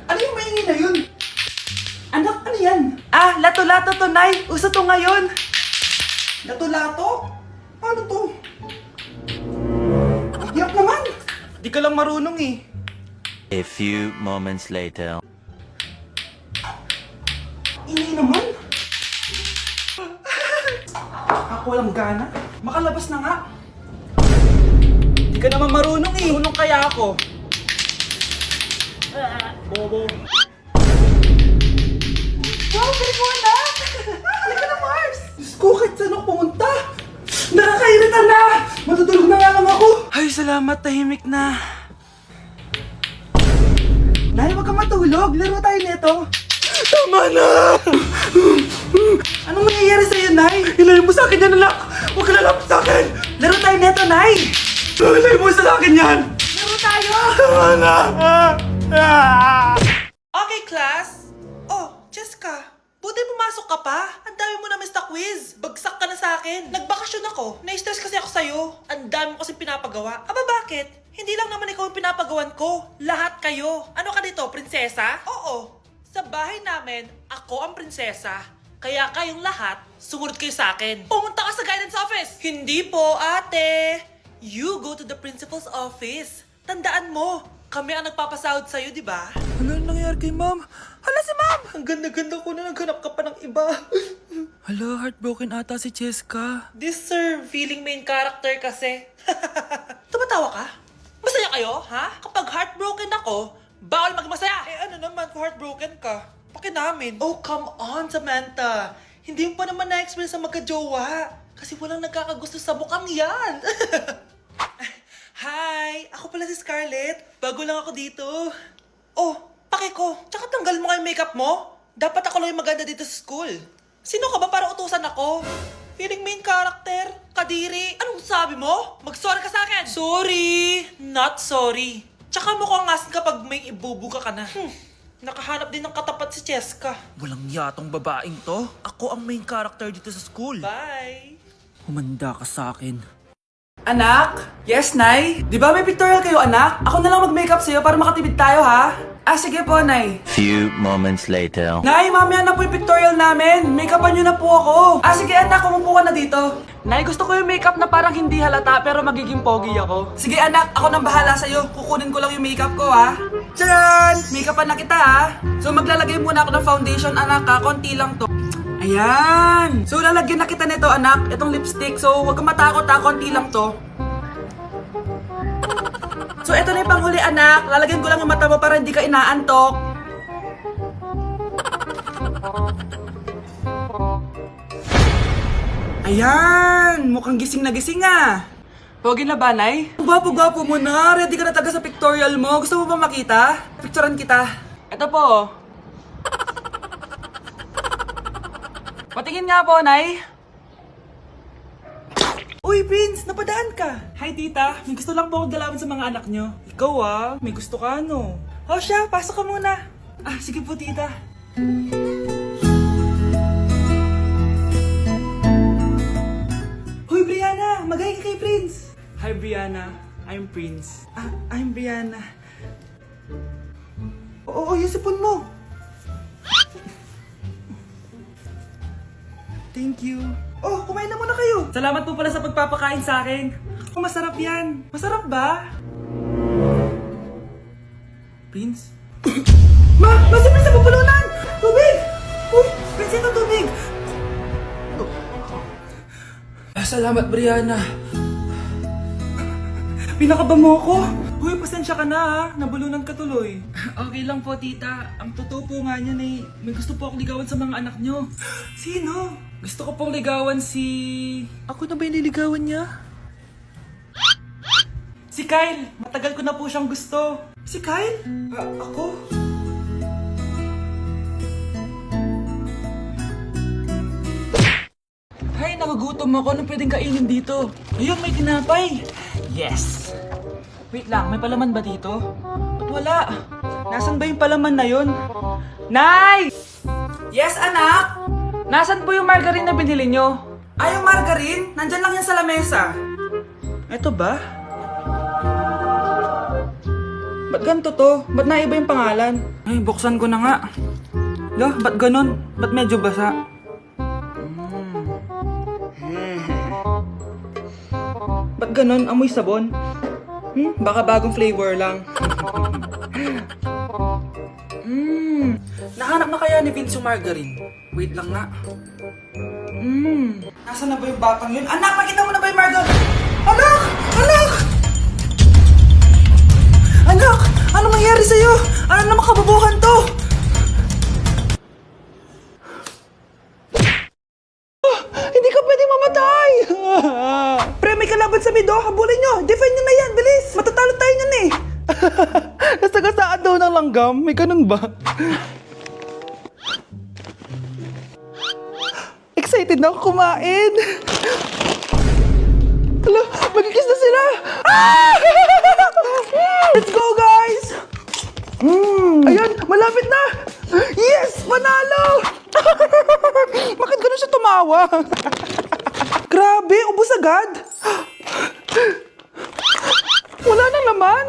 Ano yung maingay na yun? Anak, ano yan? Ah, lato-lato to, Nay. Uso to ngayon. Lato-lato? Ano to? Ang hirap naman. Di ka lang marunong eh. A few moments later. Ingay naman. Ako walang gana. Makalabas na nga. Di ka naman marunong eh. Marunong kaya ako. Bobo. Wow, galing mo anak! Halika na, Mars! Diyos ko, kahit saan ako pumunta! Nakakairita na! Matutulog na nga lang ako! Ay, salamat, tahimik na. Nay, wag kang matulog. Laro tayo nito. Tama na! Anong nangyayari sa'yo, Nay? Ilayo mo sa akin yan, anak! Huwag ka lalapit sa akin! Laro tayo nito, Nay! Ilayo mo sa akin yan! Laro tayo! Tama na! Okay, class. Oh, Jessica, buti pumasok ka pa. Ang dami mo na miss na quiz. Bagsak ka na sa akin. Nagbakasyon ako. Na-stress kasi ako sa'yo. Ang dami mo kasi pinapagawa. Aba, bakit? Hindi lang naman ikaw yung pinapagawan ko. Lahat kayo. Ano ka dito, prinsesa? Oo. Sa bahay namin, ako ang prinsesa. Kaya kayong lahat, sumunod kayo sa akin. Pumunta ka sa guidance office. Hindi po, ate. You go to the principal's office. Tandaan mo, kami ang nagpapasahod sa'yo, di ba? Ano nangyari kay ma'am? Hala si ma'am! Ang ganda-ganda ko na naghanap ka pa ng iba. Hala, heartbroken ata si Cheska. This sir, feeling main character kasi. Tumatawa ka? Masaya kayo, ha? Kapag heartbroken ako, bawal maging masaya. Eh ano naman kung heartbroken ka? Pakinamin. Oh, come on, Samantha. Hindi mo pa naman na-experience sa magka-jowa. Kasi walang nagkakagusto sa mukhang yan. Hi! Ako pala si Scarlett. Bago lang ako dito. Oh, pake ko. Tsaka tanggal mo nga yung makeup mo. Dapat ako lang yung maganda dito sa school. Sino ka ba para utusan ako? Feeling main character? Kadiri? Anong sabi mo? Mag-sorry ka sa akin! Sorry! Not sorry. Tsaka mukhang asin kapag may ibubuga ka na. Nakahanap din ng katapat si Cheska. Walang yatong babaeng to. Ako ang main character dito sa school. Bye! Humanda ka sa akin. Anak? Yes, Nay? Di ba may pictorial kayo, anak? Ako na lang mag-makeup sa'yo para makatipid tayo, ha? Ah, sige po, Nay. Few moments later. Nay, mamaya na po yung pictorial namin. Make-upan nyo na po ako. Ah, sige, anak. Umupo ka na dito. Nay, gusto ko yung makeup na parang hindi halata pero magiging pogi ako. Sige, anak. Ako nang bahala sa'yo. Kukunin ko lang yung makeup ko, ha? Tcharan! Make-upan na kita, ha? So, maglalagay muna ako ng foundation, anak, ha? Konti lang to. Ayan! So, lalagyan na kita nito, anak. Itong lipstick. So, huwag kang matakot, ha? Konti lang to. So, ito na yung panghuli, anak. Lalagyan ko lang yung mata mo para hindi ka inaantok. Ayan! Mukhang gising na gising, ah. Pogi na ba, Nay? Gwapo-gwapo mo na. Ready ka na talaga sa pictorial mo. Gusto mo ba makita? Picturean kita. Ito po. Patingin nga po, Nay. Uy, Prince! Napadaan ka! Hi, tita. May gusto lang po akong dalawin sa mga anak nyo. Ikaw, ah. May gusto ka, no? O siya, pasok ka muna. Ah, sige po, tita. Hoy, Brianna! Magay ka kay Prince! Hi, Brianna. I'm Prince. Ah, I'm Brianna. Oo, yung sipon mo. Thank you. Oh, kumain na muna kayo. Salamat po pala sa pagpapakain sa akin. Oh, masarap yan. Masarap ba? Prince? Ma! Si Prince na pupulunan! Tubig! Uy! Prince, ito tubig! Salamat, Brianna. Pinakaba mo ako. Uy, pasensya ka na, ha? Nabulunan ka tuloy. Okay lang po, tita. Ang totoo po nga niyan eh, may gusto po akong ligawan sa mga anak nyo. Sino? Gusto ko pong ligawan si... Ako na ba yung niligawan niya? Si Kyle! Matagal ko na po siyang gusto. Si Kyle? Ako? Hay, nagugutom ako. Anong pwedeng kainin dito? Ayun, may tinapay. Yes! Wait lang, may palaman ba dito? Ba't wala? Nasaan ba yung palaman na yun? Nay! Yes, anak? Nasaan po yung margarine na binili nyo? Ah, yung margarine? Nandyan lang yan sa lamesa. Eto ba? Ba't ganito to? Ba't naiba yung pangalan? Ay, buksan ko na nga. Lo, ba't ganun? Ba't medyo basa? Ba't ganun? Amoy sabon? Baka bagong flavor lang. Nahanap na kaya ni Vince yung margarine? Wait lang nga. Nasaan na ba yung batang yun? Anak, nakita mo na ba yung margarine? Anak! Anak! Anak! Ano mangyari sa'yo? Ano naman kababuhan to? Hindi ka pwedeng mamatay! Pre, may kalaban sa mido. Habulin nyo. Defend nyo na yan. Bilis. Matatalo tayo nyan eh. Nasagasaan daw ng langgam. May ganun ba? Excited na ako kumain. Hala, magkikis na sila. Ah! Let's go, guys! Ayan, malapit na! Yes! Panalo! Bakit ganun siya tumawa? Grabe, ubos agad! Wala nang laman!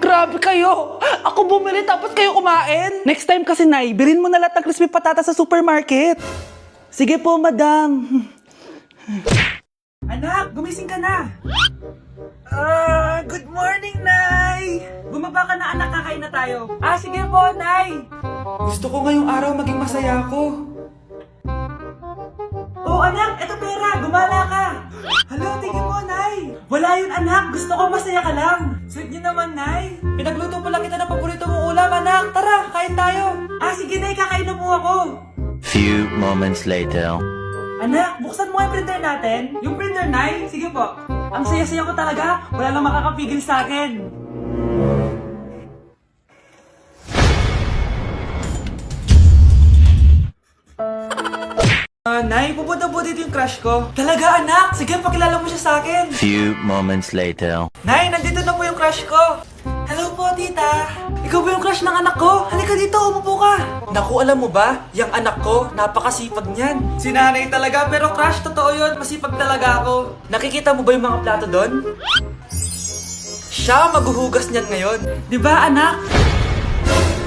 Grabe kayo! Ako bumili tapos kayo kumain! Next time kasi, Nay, bilhin mo na lahat ng crispy patata sa supermarket. Sige po, madam. Anak, gumising ka na. Good morning, Nay! Bumaba ka na, anak, kakain na tayo. Sige po, Nay! Gusto ko ngayong araw maging masaya ako. Oh, anak, eto pera, gumala ka! Hala, tingin mo, Nay! Wala yun, anak, gusto ko masaya ka lang. Sweet niyo naman, Nay. Pinagluto pala kita ng paborito mong ulam, anak. Tara, kain tayo. Sige, Nay, kakain na po ako. Few moments later. Anak, buksan mo nga yung printer natin. Yung printer, Nay? Sige po. Ang saya-saya ko talaga. Wala nang makakapigil sa akin. Nay, pupunta po dito yung crush ko. Talaga, anak? Sige, pakilala mo siya sa akin. Few moments later. Nay, nandito na po yung crush ko. Hello po, tita. Ikaw ba yung crush ng anak ko? Halika dito, umupo ka. Naku, alam mo ba? Yung anak ko, napakasipag niyan. Si nanay talaga, pero crush, totoo yun. Masipag talaga ako. Nakikita mo ba yung mga plato doon? Siya maghuhugas niyan ngayon. Di ba, anak?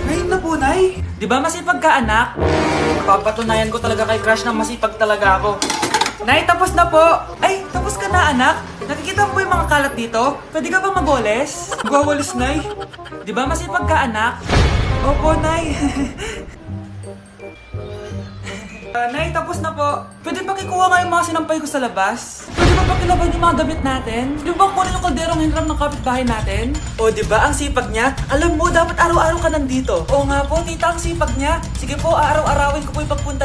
Ngayon na po, Nay. Di ba masipag ka, anak? Papatunayan ko talaga kay crush na masipag talaga ako. Nay, tapos na po. Ay, tapos ka na, anak. Nakikita mo ba yung mga kalat dito? Pwede ka bang magwalis? Magwawalis, Nay. Di ba masipag ka, anak? Opo, Nay. Nay, tapos na po. Pwede ba kikuha nga yung mga sinampay ko sa labas? Pwede ba pakilaban yung mga damit natin? Di ba kunin yung kalderong hinram ng kapitbahay natin? O, di ba ang sipag niya? Alam mo, dapat araw-araw ka nandito. Oo nga po, tita, ang sipag niya. Sige po, araw-arawin ko po yung pagpunta